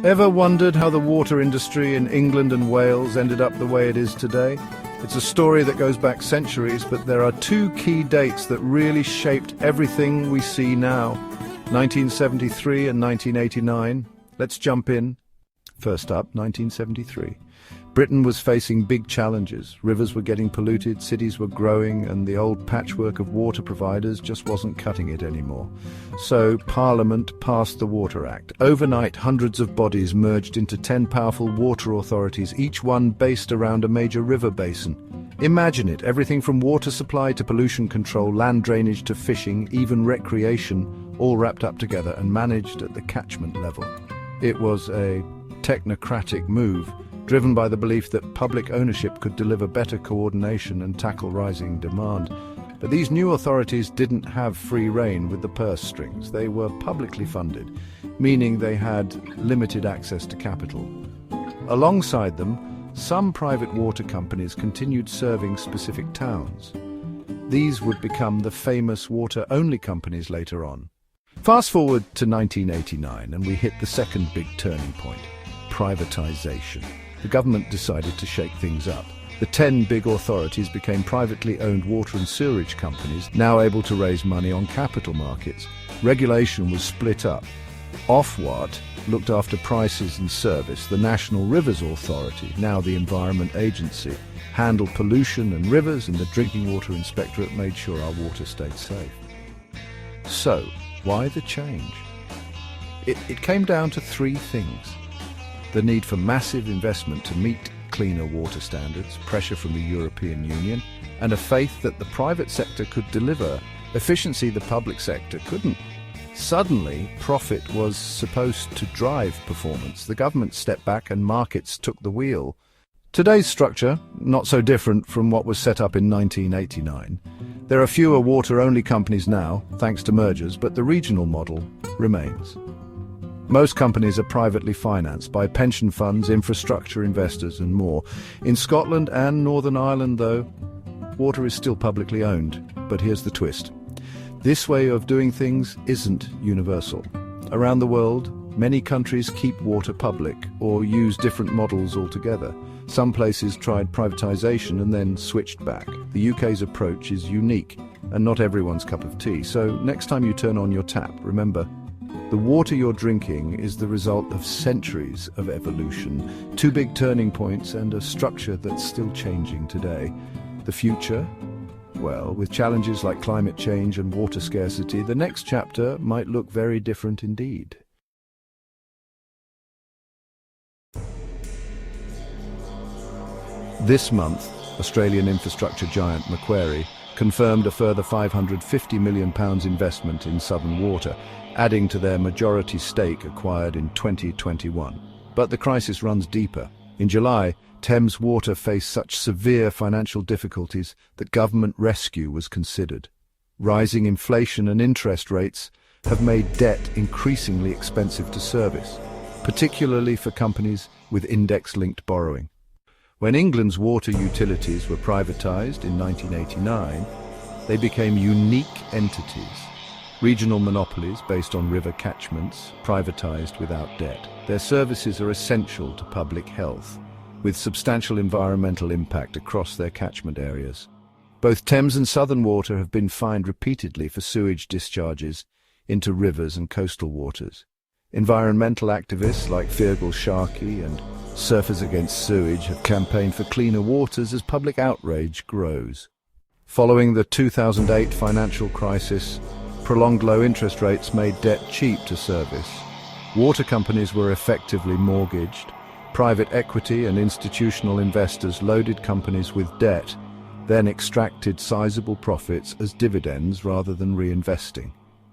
Ever wondered how the water industry in England and Wales ended up the way it is today? It's a story that goes back centuries, but there are two key dates that really shaped everything we see now: 1973 and 1989. Let's jump in. First up, 1973. Britain was facing big challenges. Rivers were getting polluted, cities were growing, and the old patchwork of water providers just wasn't cutting it anymore. So Parliament passed the Water Act. Overnight, hundreds of bodies merged into 10 powerful water authorities, each one based around a major river basin. Imagine it, everything from water supply to pollution control, land drainage to fishing, even recreation, all wrapped up together and managed at the catchment level. It was a technocratic move, driven by the belief that public ownership could deliver better coordination and tackle rising demand. But these new authorities didn't have free rein with the purse strings. They were publicly funded, meaning they had limited access to capital. Alongside them, some private water companies continued serving specific towns. These would become the famous water-only companies later on. Fast forward to 1989, and we hit the second big turning point: privatization. The government decided to shake things up. The 10 big authorities became privately owned water and sewerage companies, now able to raise money on capital markets. Regulation was split up. Ofwat looked after prices and service. The National Rivers Authority, now the Environment Agency, handled pollution and rivers, and the Drinking Water Inspectorate made sure our water stayed safe. So, why the change? It came down to three things: the need for massive investment to meet cleaner water standards, pressure from the European Union, and a faith that the private sector could deliver efficiency the public sector couldn't. Suddenly, profit was supposed to drive performance. The government stepped back and markets took the wheel. Today's structure, not so different from what was set up in 1989. There are fewer water-only companies now, thanks to mergers, but the regional model remains. Most companies are privately financed by pension funds, infrastructure investors, and more. In Scotland and Northern Ireland, though, water is still publicly owned. But here's the twist: this way of doing things isn't universal. Around the world, many countries keep water public or use different models altogether. Some places tried privatization and then switched back. The UK's approach is unique and not everyone's cup of tea. So next time you turn on your tap, remember, the water you're drinking is the result of centuries of evolution, two big turning points and a structure that's still changing today. The future? Well, with challenges like climate change and water scarcity, the next chapter might look very different indeed. This month, Australian infrastructure giant Macquarie confirmed a further £550 million investment in Southern Water, adding to their majority stake acquired in 2021. But the crisis runs deeper. In July, Thames Water faced such severe financial difficulties that government rescue was considered. Rising inflation and interest rates have made debt increasingly expensive to service, particularly for companies with index-linked borrowing. When England's water utilities were privatised in 1989, they became unique entities. Regional monopolies based on river catchments, privatised without debt. Their services are essential to public health, with substantial environmental impact across their catchment areas. Both Thames and Southern Water have been fined repeatedly for sewage discharges into rivers and coastal waters. Environmental activists like Feargal Sharkey and Surfers Against Sewage have campaigned for cleaner waters as public outrage grows. Following the 2008 financial crisis, prolonged low interest rates made debt cheap to service. Water companies were effectively mortgaged. Private equity and institutional investors loaded companies with debt, then extracted sizable profits as dividends rather than reinvesting.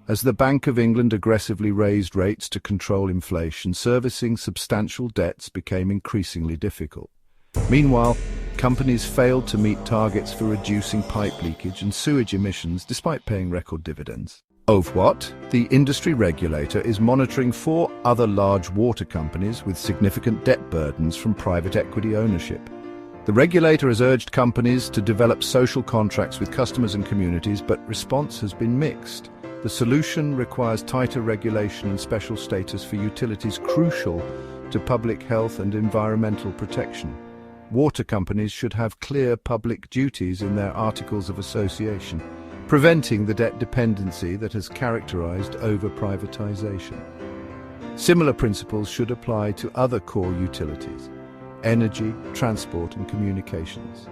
As the Bank of England aggressively raised rates to control inflation, servicing substantial debts became increasingly difficult. Meanwhile, companies failed to meet targets for reducing pipe leakage and sewage emissions despite paying record dividends. Ofwat, the industry regulator, is monitoring 4 other large water companies with significant debt burdens from private equity ownership. The regulator has urged companies to develop social contracts with customers and communities, but response has been mixed. The solution requires tighter regulation and special status for utilities crucial to public health and environmental protection. Water companies should have clear public duties in their Articles of Association, preventing the debt dependency that has characterized over-privatization. Similar principles should apply to other core utilities: energy, transport and communications.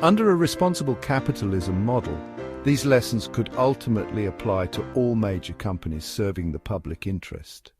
Under a responsible capitalism model, these lessons could ultimately apply to all major companies serving the public interest.